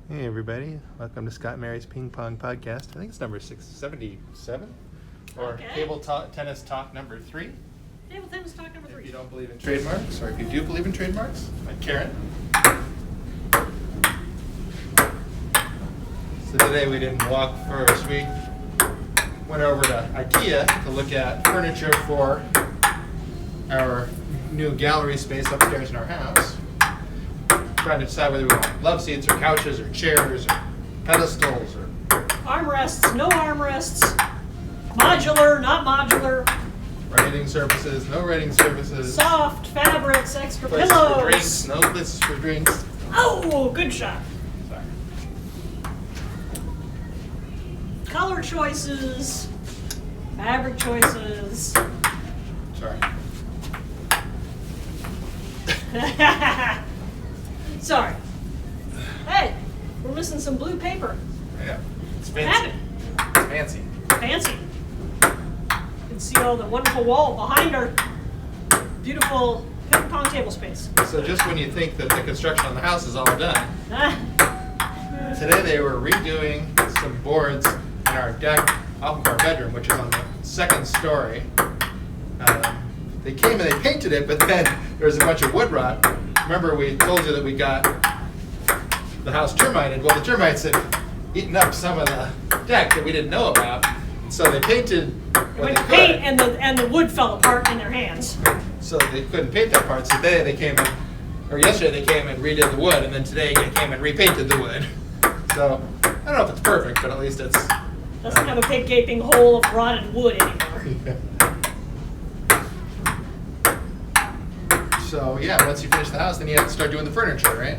Hey everybody, welcome to Scott and Mary's Ping Pong Podcast. I think it's number 677, or Okay. Table Tennis Talk number 3. Table tennis talk number 3. If you don't believe in trademarks, or if you do believe in trademarks, like Karen. So today we didn't walk first, we went over to IKEA to look at furniture for our new gallery space upstairs in our house. Trying to decide whether we want love seats or couches or chairs or pedestals or Armrests, no armrests. Modular, not modular. writing surfaces, no writing surfaces. Soft fabrics, extra Places pillows. for drinks, no places for drinks. Oh, good shot. Sorry. Color choices, fabric choices. Sorry. Sorry. Hey, we're missing some blue paper. Yeah. It's What fancy. happened? It's fancy. Fancy. You can see all the wonderful wall behind our beautiful ping pong table space. So just when you think that the construction on the house is all done, Ah, today they were redoing some boards in our deck off of our bedroom, which is on the second story. They came and they painted it, but then there was a bunch of wood rot. Remember we told you that we got the house termited. Well, the termites had eaten up some of the deck that we didn't know about. So they painted what went they to could. paint and the wood fell apart in their hands. So they couldn't paint that part. So today they came in, or yesterday they came and redid the wood, and then today they came and repainted the wood. So I don't know if it's perfect, but at least it's. Doesn't have a big gaping hole of rotted wood anymore. So yeah, once you finish the house, then you have to start doing the furniture, right?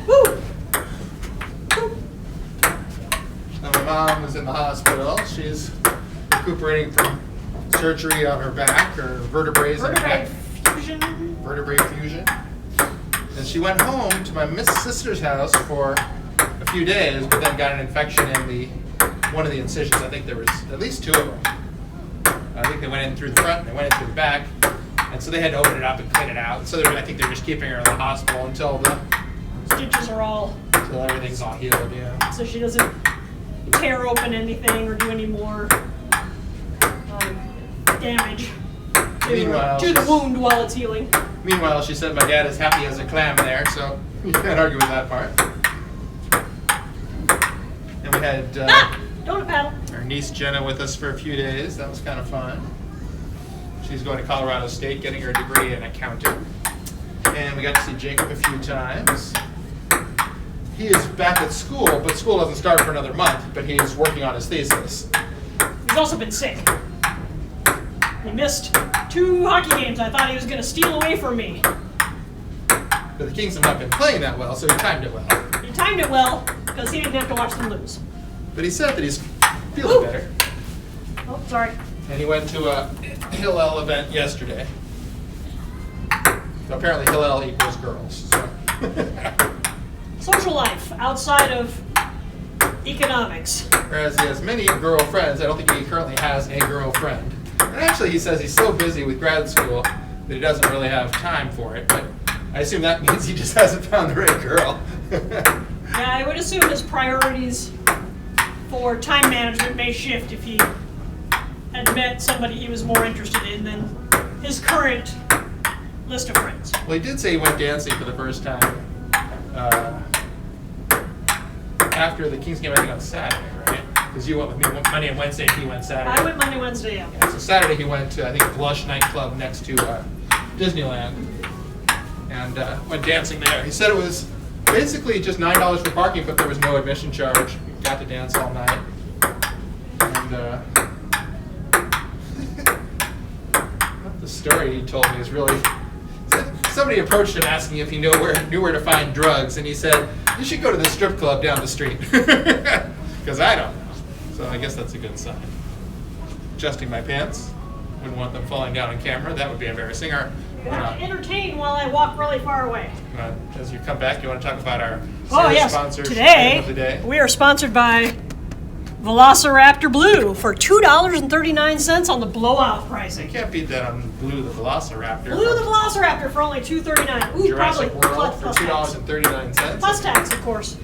Woo! Now my mom was in the hospital. She's recuperating from surgery on her back, or vertebrae in her Vertebrae neck, fusion. vertebrae fusion. And she went home to my sister's house for a few days, but then got an infection in one of the incisions. I think there was at least 2 of them. I think they went in through the front and they went in through the back. And so they had to open it up and clean it out. So I think they're just keeping her in the hospital until Stitches are all, everything's all healed, yeah. so she doesn't tear open anything or do any more damage Meanwhile, to the she's- wound while it's healing. Meanwhile, she said my dad is happy as a clam there, so you can't argue with that part. And we had Donut paddle. our niece Jenna with us for a few days. That was kind of fun. She's going to Colorado State getting her degree in accounting. And we got to see Jacob a few times. He is back at school, but school doesn't start for another month, but he's working on his thesis. He's also been sick. He missed 2 hockey games. I thought he was going to steal away from me. But the Kings have not been playing that well, so he timed it well. He timed it well because he didn't have to watch them lose. But he said that he's feeling Woo! better. Oh, sorry. And he went to a Hillel event yesterday. So apparently Hillel equals girls. So. Social life outside of economics. Whereas he has many girlfriends, I don't think he currently has a girlfriend. And actually he says he's so busy with grad school that he doesn't really have time for it. But I assume that means he just hasn't found the right girl. Yeah, I would assume his priorities for time management may shift if he had met somebody he was more interested in than his current list of friends. Well, he did say he went dancing for the first time after the Kings game, I think on Saturday, right? Because you went with me Monday and Wednesday, he went Saturday. I went Monday, Wednesday, yeah. Yeah, so Saturday he went to, I think, Blush nightclub next to Disneyland, and went dancing there. He said it was basically just $9 for parking, but there was no admission charge. Got to dance all night. And the story he told me is really. Somebody approached him asking if he knew where to find drugs, and he said, "You should go to the strip club down the street," because I don't know. So I guess that's a good sign. Adjusting my pants. Wouldn't want them falling down on camera. That would be embarrassing. You have to entertain while I walk really far away. As you come back, you want to talk about our Oh Sears yes, sponsors today of the day? we are sponsored by Velociraptor Blue for $2.39 on the blowout You pricing. can't beat that on Blue the Velociraptor. Blue the Velociraptor for only $2.39. Ooh, Jurassic probably World for plus tax. $2.39. Plus tax, of course.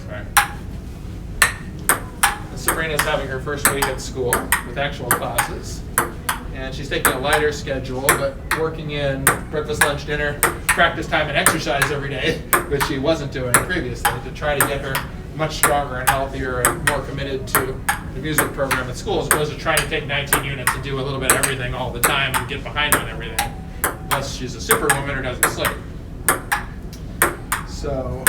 Sorry. And Sabrina's having her first week at school with actual classes. And she's taking a lighter schedule, but working in breakfast, lunch, dinner, practice time, and exercise every day, which she wasn't doing previously, to try to get her much stronger and healthier and more committed to the music program at school, as opposed to trying to take 19 units and do a little bit of everything all the time and get behind on everything, unless she's a superwoman or doesn't sleep. So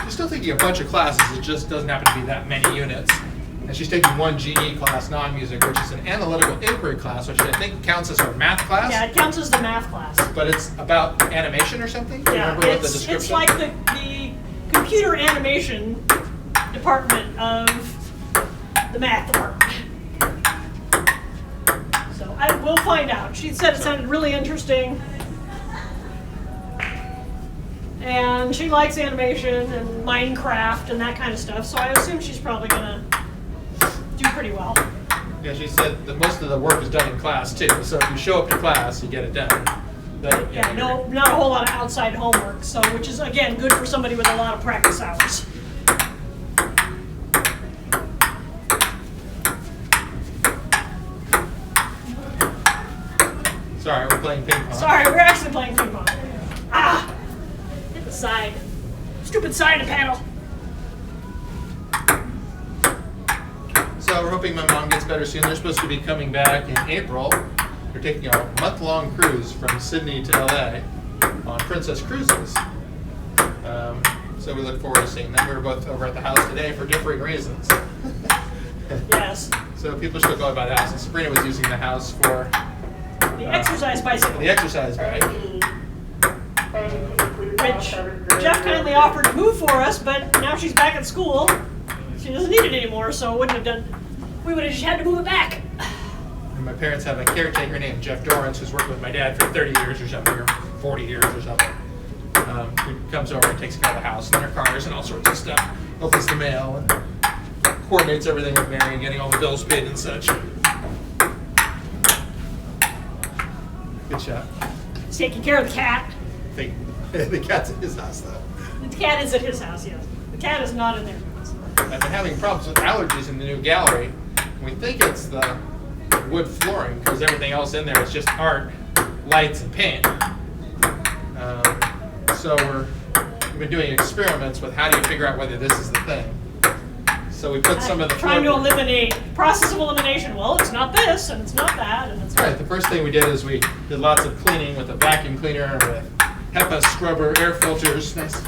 she's still taking a bunch of classes. It just doesn't happen to be that many units. And she's taking one GE class, non-music, which is an analytical inquiry class, which I think counts as her math class. Yeah, it counts as the math class. But it's about animation or something? Do you Yeah, remember what the it's description? like the computer animation department of the math department. So I will find out. She said it sounded really interesting. And she likes animation and Minecraft and that kind of stuff, so I assume she's probably gonna do pretty well. Yeah, she said that most of the work is done in class too. So if you show up to class, you get it done. But, Yeah, no, not a whole lot of outside homework, so which is again good for somebody with a lot of practice hours. Sorry, we're playing ping pong. Sorry, we're actually playing ping pong. Ah! Hit the side. Stupid side of the panel. So we're hoping my mom gets better soon. They're supposed to be coming back in April. They're taking a month-long cruise from Sydney to LA on Princess Cruises. So we look forward to seeing them. We were both over at the house today for differing reasons. Yes. So people still going by the house. And Sabrina was using the house for The exercise bicycle. the exercise bike. Which Jeff kindly offered to move for us, but now she's back at school. She doesn't need it anymore, so it wouldn't have done. We would have just had to move it back. And my parents have a caretaker named Jeff Durant, who's worked with my dad for 30 years or something, or 40 years or something. Who comes over and takes care of the house and their cars and all sorts of stuff. Opens the mail and coordinates everything with Mary and getting all the bills paid and such. Good shot. He's taking care of the cat. The cat's at his house, though. The cat is at his house, yes. The cat is not in their house. I've been having problems with allergies in the new gallery. We think it's the wood flooring because everything else in there is just art, lights, and paint. So we've been doing experiments with how do you figure out whether this is the thing. So we put some of the trying to floor- eliminate process of elimination. Well, it's not this and it's not that and it's All right, the first thing we did is we did lots of cleaning with a vacuum cleaner, with HEPA scrubber, air filters, nice.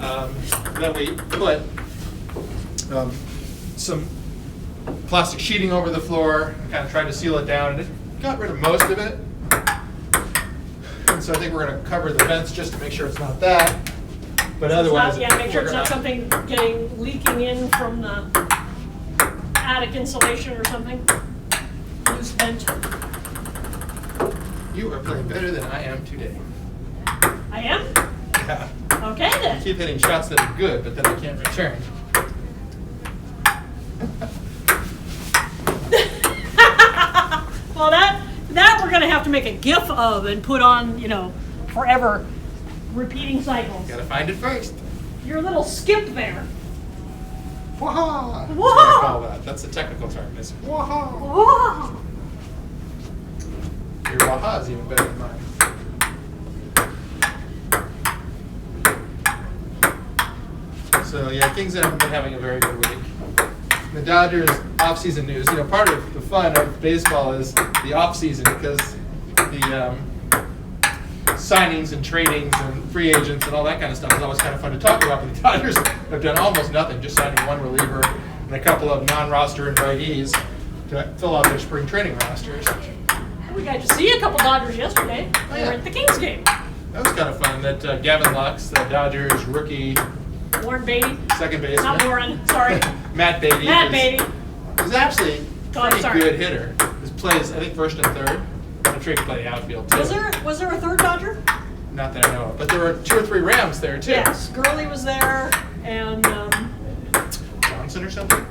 Then we put some plastic sheeting over the floor, and kind of tried to seal it down, and it got rid of most of it. And so I think we're going to cover the vents just to make sure it's not that. But otherwise, yeah, make sure it's we're not gonna- something leaking in from the attic insulation or something. Loose vent. You are playing better than I am today. I am? Yeah. Okay I then. keep hitting shots that are good, but then I can't return. Well, that we're gonna have to make a GIF of and put on, forever repeating cycles. Gotta find it first. Your little skip there. Waha! That's Whoa! what I call that. That's the technical term. Is waha. Whoa! Your waha is even better than mine. So yeah, Kings haven't been having a very good week. The Dodgers off-season news. Part of the fun of baseball is the off-season because the signings and tradings and free agents and all that kind of stuff is always kind of fun to talk about. But the Dodgers have done almost nothing, just signing one reliever and a couple of non-roster invitees to fill out their spring training rosters. We got to see a couple Dodgers yesterday. They were at the Kings game. That was kind of fun. That Gavin Lux, the Dodgers rookie Warren Beatty. second baseman. Not Warren, sorry. Matt Beatty. Matt Beatty. He's actually a Oh, I'm pretty sorry. good hitter. He plays, I think, first and third. I'm sure he can play the outfield, too. Was there a third Dodger? Not that I know of. But there were 2 or 3 Rams there, too. Yes. Gurley was there, and Johnson or something?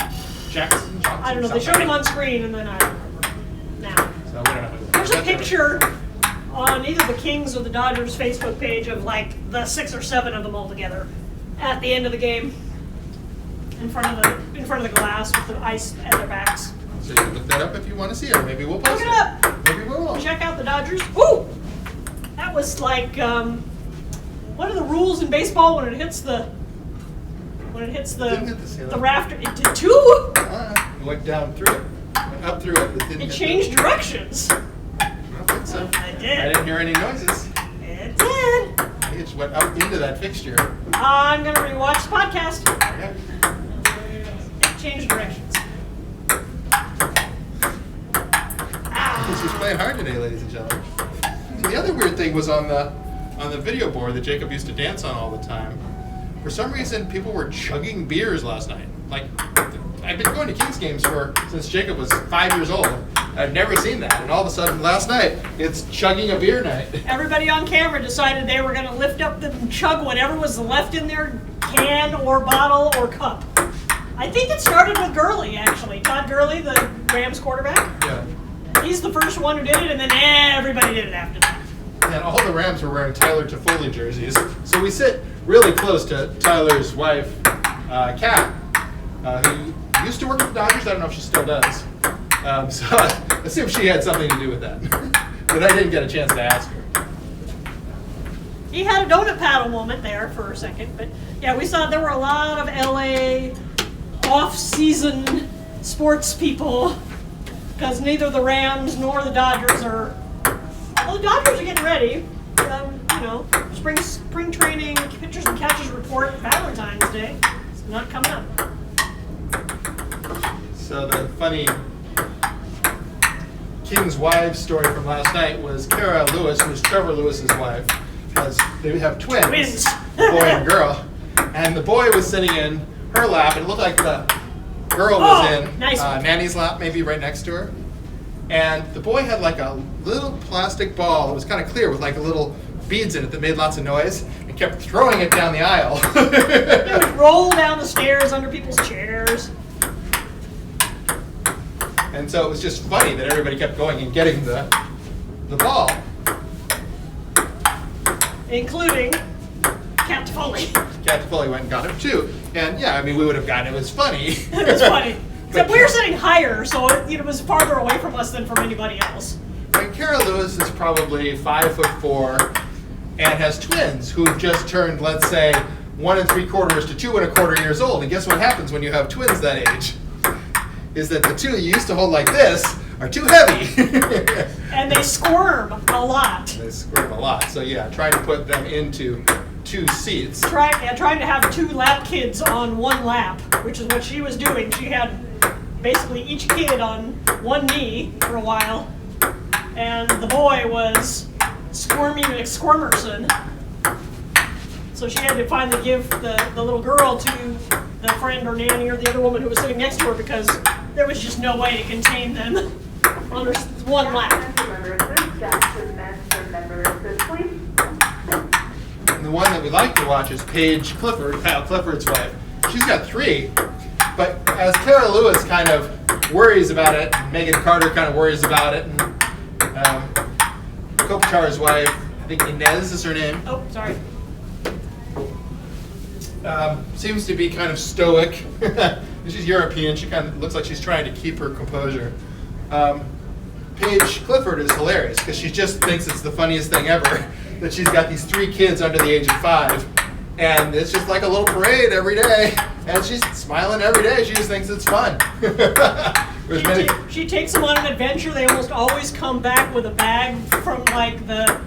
Jackson, Johnson? I don't know. They showed him on screen, and then I don't remember now. So we don't know who. There's a picture on either the Kings or the Dodgers Facebook page of like the 6 or 7 of them all together at the end of the game, in front of the glass with the ice at their backs. So you can look that up if you want to see it. Maybe we'll post Look it up. Maybe we will. Check out the Dodgers. Ooh, that was like what are the rules in baseball when it hits the Didn't hit the ceiling. rafter? It did too. Went down through it. Went up through it. But didn't It hit changed directions. I don't think so. It did. I didn't hear any noises. It did. I think it just went up into that fixture. I'm gonna rewatch the podcast. Okay. It changed directions. She's playing hard today, ladies and gentlemen. The other weird thing was on the video board that Jacob used to dance on all the time. For some reason, people were chugging beers last night. Like, I've been going to Kings games since Jacob was 5 years old. I've never seen that, and all of a sudden, last night, it's chugging a beer night. Everybody on camera decided they were going to lift up and chug whatever was left in their can or bottle or cup. I think it started with Gurley, actually. Todd Gurley, the Rams quarterback. Yeah. He's the first one who did it, and then everybody did it after that. And all the Rams were wearing Tyler Toffoli jerseys. So we sit really close to Tyler's wife, Kat, who used to work with the Dodgers. I don't know if she still does. So I assume she had something to do with that. But I didn't get a chance to ask her. He had a donut paddle moment there for a second, but yeah, we saw there were a lot of LA off-season sports people because neither the Rams nor the Dodgers are. Well, the Dodgers are getting ready. Spring training pitchers and catchers report Valentine's Day. It's not coming up. So the funny King's wives story from last night was Kara Lewis, who's Trevor Lewis's wife. They have twins, Twins. a boy and a girl. And the boy was sitting in her lap, and it looked like the girl was in nice one. Nanny's lap, maybe right next to her. And the boy had like a little plastic ball that was kind of clear with like little beads in it that made lots of noise, and kept throwing it down the aisle. It would roll down the stairs under people's chairs. And so it was just funny that everybody kept going and getting the ball. Including Cat Foley. Cat Toffoli went and got him too. And yeah, I mean, we would have gotten it. It was funny. It was funny. Except we were sitting higher, so it was farther away from us than from anybody else. And Kara Lewis is probably 5'4" and has twins who have just turned, let's say, 1 3/4 to 2 1/4 years old. And guess what happens when you have twins that age? Is that the two you used to hold like this are too heavy. And they squirm a lot. They squirm a lot. So yeah, trying to put them into 2 seats. Trying to have 2 lap kids on 1 lap, which is what she was doing. She had basically each kid on 1 knee for a while, and the boy was squirming McSquirmerson. So she had to finally give the little girl to the friend or nanny or the other woman who was sitting next to her because there was just no way to contain them on her 1 lap. And the one that we like to watch is Paige Clifford, Kyle Clifford's wife. She's got 3, but as Kara Lewis kind of worries about it, and Megan Carter kind of worries about it, and Kopitar's wife, I think Inez is her name, Oh, sorry. seems to be kind of stoic. She's European. She kind of looks like she's trying to keep her composure. Paige Clifford is hilarious because she just thinks it's the funniest thing ever that she's got these 3 kids under the age of 5, and it's just like a little parade every day, and she's smiling every day. She just thinks it's fun. She takes them on an adventure. They almost always come back with a bag from like the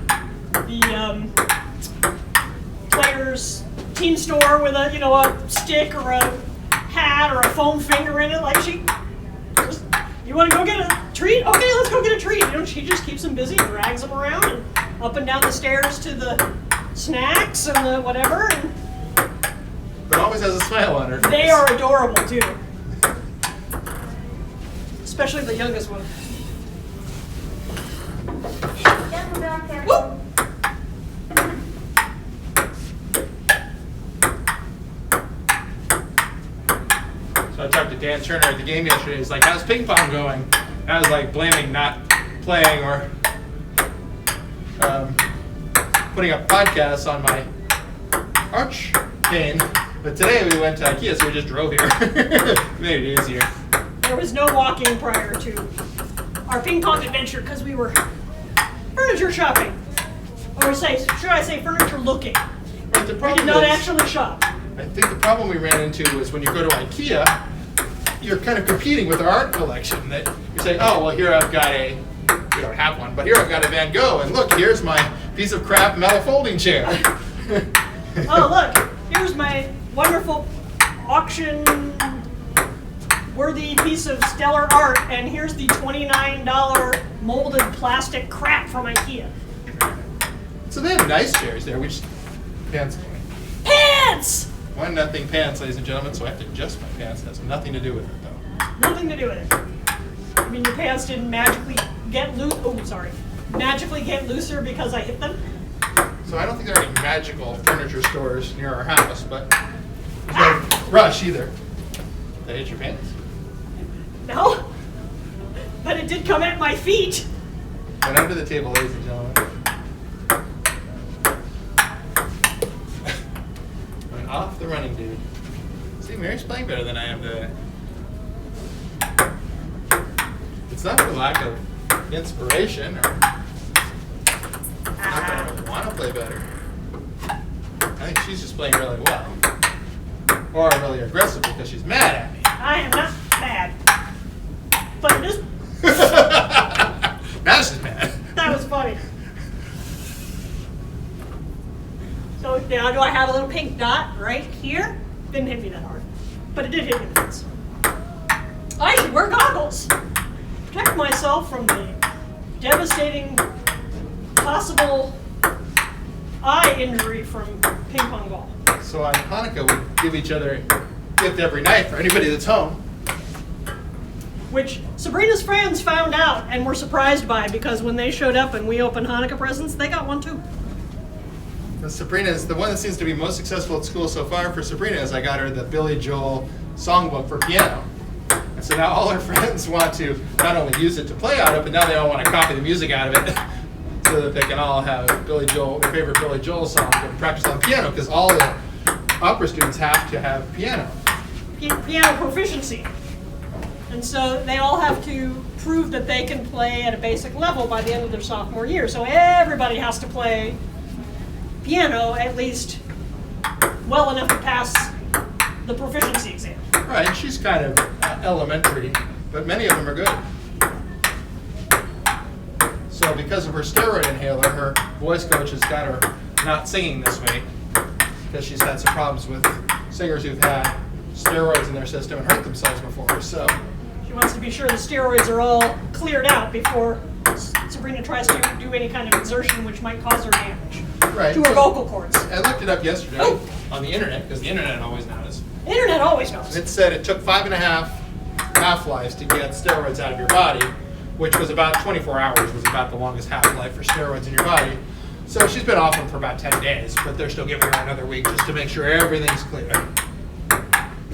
players' team store with a stick or a hat or a foam finger in it. Like you want to go get a treat? Okay, let's go get a treat. She just keeps them busy, drags them around and up and down the stairs to the snacks and the whatever. And but always has a smile on her face. they are adorable too. Especially the youngest one. Whoop. I talked to Dan Turner at the game yesterday. He's like, how's ping pong going? And I was like blaming not playing or putting up podcasts on my arch pain. But today we went to IKEA, so we just drove here. Made it easier. There was no walking prior to our ping pong adventure because we were furniture shopping. Or should I say furniture looking. But the We problem did not is, actually shop. I think the problem we ran into was when you go to IKEA, you're kind of competing with our art collection. That you're saying, oh, well, here I've got we don't have one, but here I've got a Van Gogh, and look, here's my piece of crap metal folding chair. Oh, look, here's my wonderful auction-worthy piece of stellar art, and here's the $29 molded plastic crap from IKEA. So they have nice chairs there. We just pants. Pants! 1-0 pants, ladies and gentlemen. So I have to adjust my pants. It has nothing to do with it, though. Nothing to do with it. I mean, your pants didn't magically get magically get looser because I hit them. So I don't think there are any magical furniture stores near our house, but there's no rush either. Did I hit your pants? No, but it did come at my feet. Went under the table, ladies and gentlemen. Went off the running, dude. See, Mary's playing better than I am today. It's not for lack of inspiration or not that I want to play better. I think she's just playing really well. Or really aggressive because she's mad at me. I am not mad. But this, Now she's mad. that was funny. So now do I have a little pink dot right here? Didn't hit me that hard, but it did hit me once. I should wear goggles. Protect myself from the devastating possible eye injury from ping pong ball. So on Hanukkah, we give each other a gift every night for anybody that's home. Which Sabrina's friends found out and were surprised by because when they showed up and we opened Hanukkah presents, they got one too. And Sabrina is the one that seems to be most successful at school so far. For Sabrina, is I got her the Billy Joel songbook for piano. And so now all her friends want to not only use it to play out of, but now they all want to copy the music out of it so that they can all have Billy Joel, their favorite Billy Joel song, and practice on piano, because all the opera students have to have piano. Piano proficiency. And so they all have to prove that they can play at a basic level by the end of their sophomore year. So everybody has to play piano at least well enough to pass the proficiency exam. Right, she's kind of elementary, but many of them are good. So because of her steroid inhaler, her voice coach has got her not singing this week because she's had some problems with singers who've had steroids in their system and hurt themselves before. So She wants to be sure the steroids are all cleared out before Sabrina tries to do any kind of exertion which might cause her damage to her vocal cords. I looked it up yesterday on the internet, because the internet always knows. Internet always knows. It said it took 5.5 half-lives to get steroids out of your body, which was about 24 hours was about the longest half-life for steroids in your body. So she's been off them for about 10 days, but they're still giving her another week just to make sure everything's clear.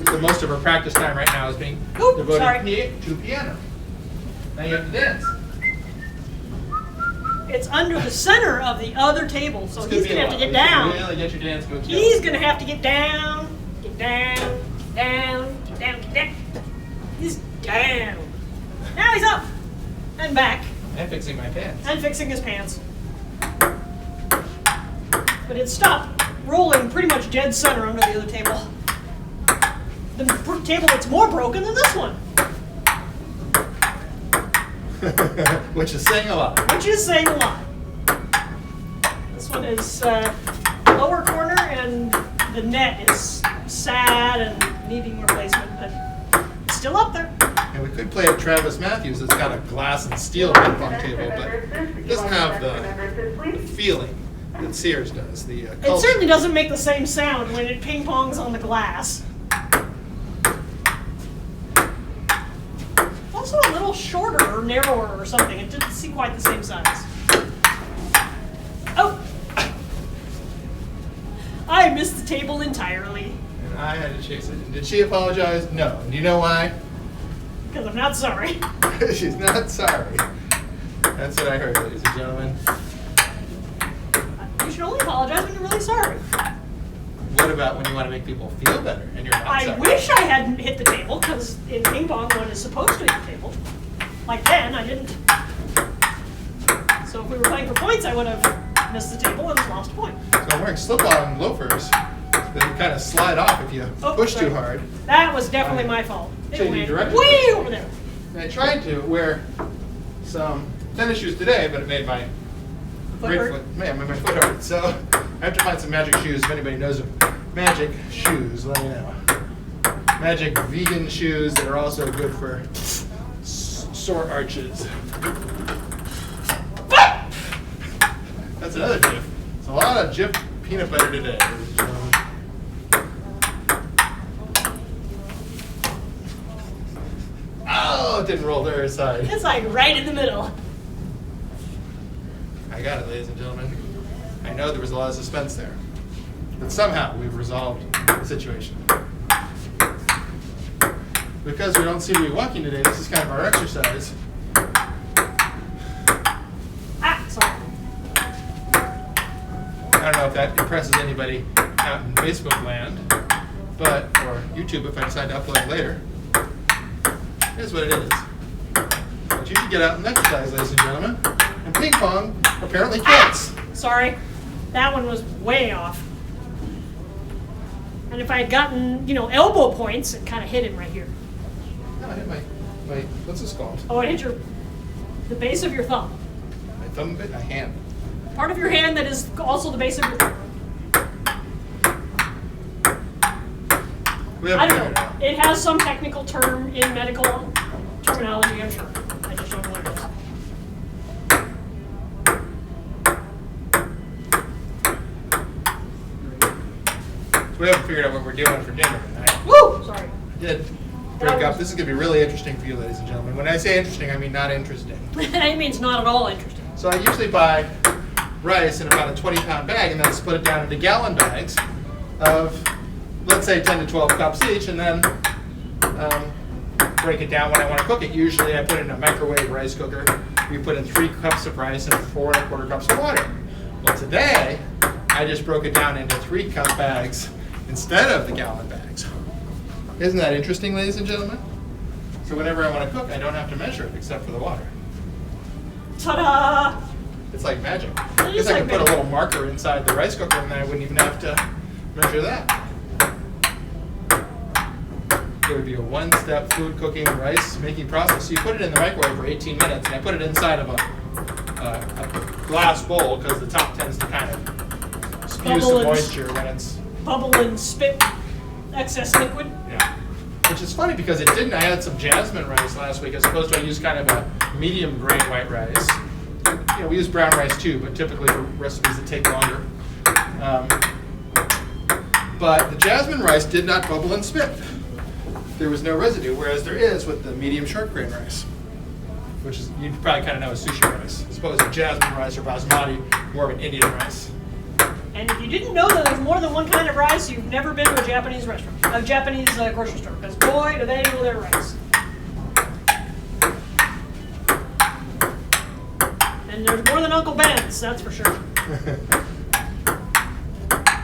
So most of her practice time right now is being devoted to piano. Now you have to dance. It's under the center of the other table, so he's going to have to get down. Really get your dance moves going. He's going to have to get down, get down, down, get down, get down. He's down. Now he's up and back. And fixing my pants. And fixing his pants. But it stopped rolling pretty much dead center under the other table. The table that's more broken than this one. Which is saying a lot. Which is saying a lot. This one is lower corner, and the net is sad and needing replacement, but it's still up there. And we could play at Travis Matthews. It's got a glass and steel ping pong table, but it doesn't have the feeling that Sears does. The It certainly doesn't make the same sound when it ping pongs on the glass. Also a little shorter or narrower or something. It didn't seem quite the same size. Oh! I missed the table entirely. I had to chase it. Did she apologize? No. Do you know why? Because I'm not sorry. She's not sorry. That's what I heard, ladies and gentlemen. You should only apologize when you're really sorry. What about when you want to make people feel better and you're not I sorry? wish I hadn't hit the table, because in ping pong one is supposed to hit the table. Like then, I didn't. So if we were playing for points, I would have missed the table and lost a point. So I'm wearing slip-on loafers. They kind of slide off if you push sorry. too hard. That was definitely my fault. It Change went direction. way over there. And I tried to wear some tennis shoes today, but it made my Foot hurt? Man, my foot hurt. So I have to find some magic shoes. If anybody knows of magic shoes, let me know. Magic vegan shoes that are also good for sore arches. That's another Jif. It's a lot of Jif peanut butter today. Oh, it didn't roll to her side. It's like right in the middle. I got it, ladies and gentlemen. I know there was a lot of suspense there. But somehow we've resolved the situation. Because we don't seem to be walking today, this is kind of our exercise. Ah, sorry. I don't know if that impresses anybody out in Facebook land, but, or YouTube if I decide to upload later. Here's what it is. But you should get out and exercise, ladies and gentlemen. And ping pong apparently counts. Sorry. That one was way off. And if I had gotten, elbow points, it kind of hit him right here. No, I hit my what's this called? Oh, it hit the base of your thumb. My thumb bit, my hand. Part of your hand that is also the base of your thumb. We I haven't don't figured it know. out. It has some technical term in medical terminology, I'm sure. I just don't know what it is. We haven't figured out what we're doing for dinner tonight. Woo! Sorry. I did break up. This is going to be really interesting for you, ladies and gentlemen. When I say interesting, I mean not interesting. It means not at all interesting. So I usually buy rice in about a 20-pound bag and then split it down into gallon bags of, let's say, 10 to 12 cups each, and then break it down when I want to cook it. Usually I put it in a microwave rice cooker. We put in 3 cups of rice and 4 1/4 cups of water. Well, today, I just broke it down into 3-cup bags instead of the gallon bags. Isn't that interesting, ladies and gentlemen? So whenever I want to cook, I don't have to measure it except for the water. Ta-da! It's like magic. It I is guess I like could put a magic. little marker inside the rice cooker and then I wouldn't even have to measure that. It would be a one-step food cooking rice making process. So you put it in the microwave for 18 minutes and I put it inside of a glass bowl because the top tends to kind of spew Bubble some and- moisture when it's, Bubble and spit excess liquid. yeah. Which is funny because it didn't. I had some jasmine rice last week as opposed to I used kind of a medium grain white rice. We use brown rice too, but typically for recipes that take longer. But the jasmine rice did not bubble and spit. There was no residue, whereas there is with the medium short grain rice, which is you probably kind of know as sushi rice, as opposed to jasmine rice or basmati, more of an Indian rice. And if you didn't know that there's more than one kind of rice, you've never been to a Japanese restaurant, a Japanese grocery store, because boy, do they know their rice. And there's more than Uncle Ben's, that's for sure.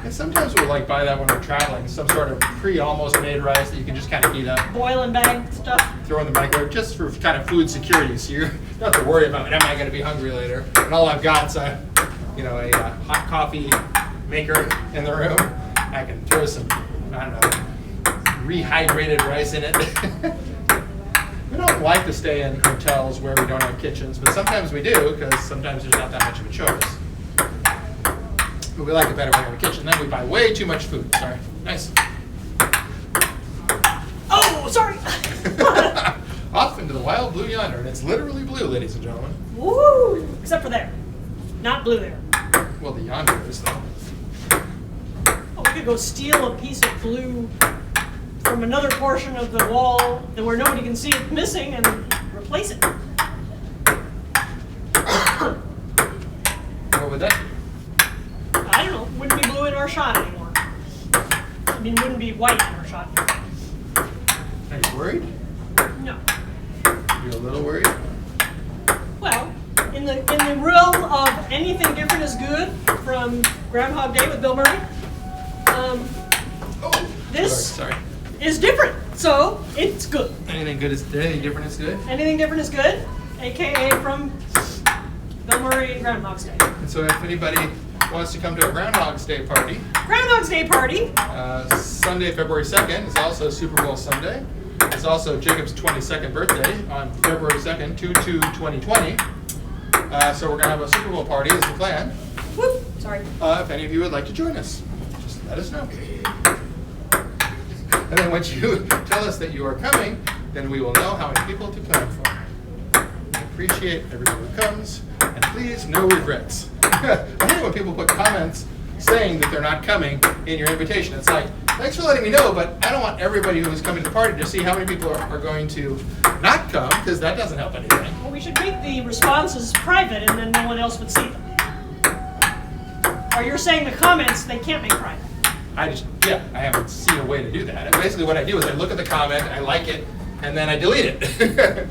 And sometimes we'll buy that when we're traveling, some sort of almost made rice that you can just kind of heat up, Boil and bag stuff. throw in the microwave, just for kind of food security. So you don't have to worry about, am I going to be hungry later? And all I've got is a hot coffee maker in the room. I can throw some, rehydrated rice in it. We don't like to stay in hotels where we don't have kitchens, but sometimes we do because sometimes there's not that much of a choice. But we like it better when we have a kitchen. Then we buy way too much food. Sorry. Nice. Oh, sorry. Off into the wild blue yonder, and it's literally blue, ladies and gentlemen. Woo! Except for there. Not blue there. Well, the yonder is though. Oh, we could go steal a piece of blue from another portion of the wall where nobody can see it missing and replace it. What would that be? I don't know. Wouldn't be blue in our shot anymore. I mean, it wouldn't be white in our shot. Are you worried? No. You're a little worried? Well, in the realm of anything different is good from Groundhog Day with Bill Murray, this Sorry. is different, so it's good. Anything different is good? Anything different is good, aka from Bill Murray and Groundhog's Day. And so if anybody wants to come to a Groundhog's Day party, Groundhog's Day party. Sunday, February 2nd is also Super Bowl Sunday. It's also Jacob's 22nd birthday on February 2nd, 2/2/2020. So we're going to have a Super Bowl party is the plan. Whoop, sorry. If any of you would like to join us, just let us know. And then once you tell us that you are coming, then we will know how many people to plan for. I appreciate everyone who comes, and please, no regrets. I hate it when people put comments saying that they're not coming in your invitation. It's like, thanks for letting me know, but I don't want everybody who's coming to the party to see how many people are going to not come, because that doesn't help anything. Well, we should make the responses private, and then no one else would see them. Or you're saying the comments they can't make private. I haven't seen a way to do that. And basically what I do is I look at the comment, I like it, and then I delete it.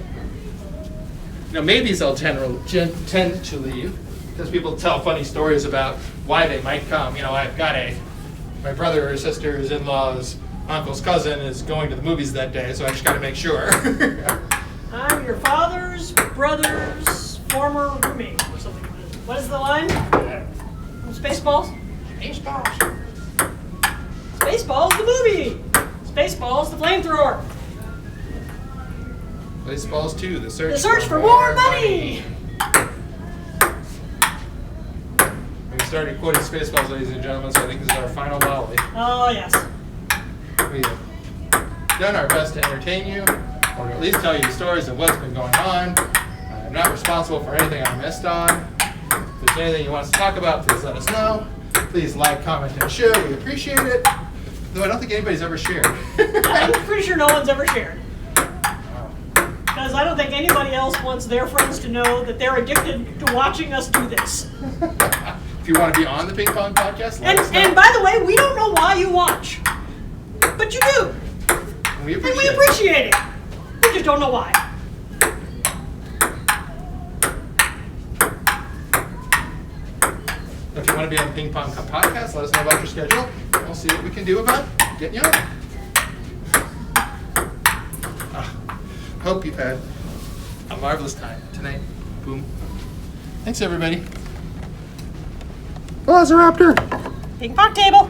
Maybes I'll tend to leave, because people tell funny stories about why they might come. I've got my brother or sister's in-law's uncle's cousin is going to the movies that day, so I just got to make sure. I'm your father's brother's former roommate, or something. What is the line? Spaceballs? Spaceballs. Spaceballs the movie! Spaceballs the flamethrower! Spaceballs 2, the search for more money! We started quoting Spaceballs, ladies and gentlemen, so I think this is our final volley. Oh, yes. We have done our best to entertain you, or to at least tell you stories of what's been going on. I'm not responsible for anything I missed on. If there's anything you want us to talk about, please let us know. Please like, comment, and share. We appreciate it. Though I don't think anybody's ever shared. I'm pretty sure no one's ever shared. Because I don't think anybody else wants their friends to know that they're addicted to watching us do this. If you want to be on the Ping Pong podcast, let us know. And by the way, we don't know why you watch. But you do. And we And we appreciate it. We just don't know why. If you want to be on the Ping Pong podcast, let us know about your schedule. We'll see what we can do about getting you on. Hope you've had a marvelous time tonight. Boom. Thanks, everybody. Velociraptor. Ping pong table.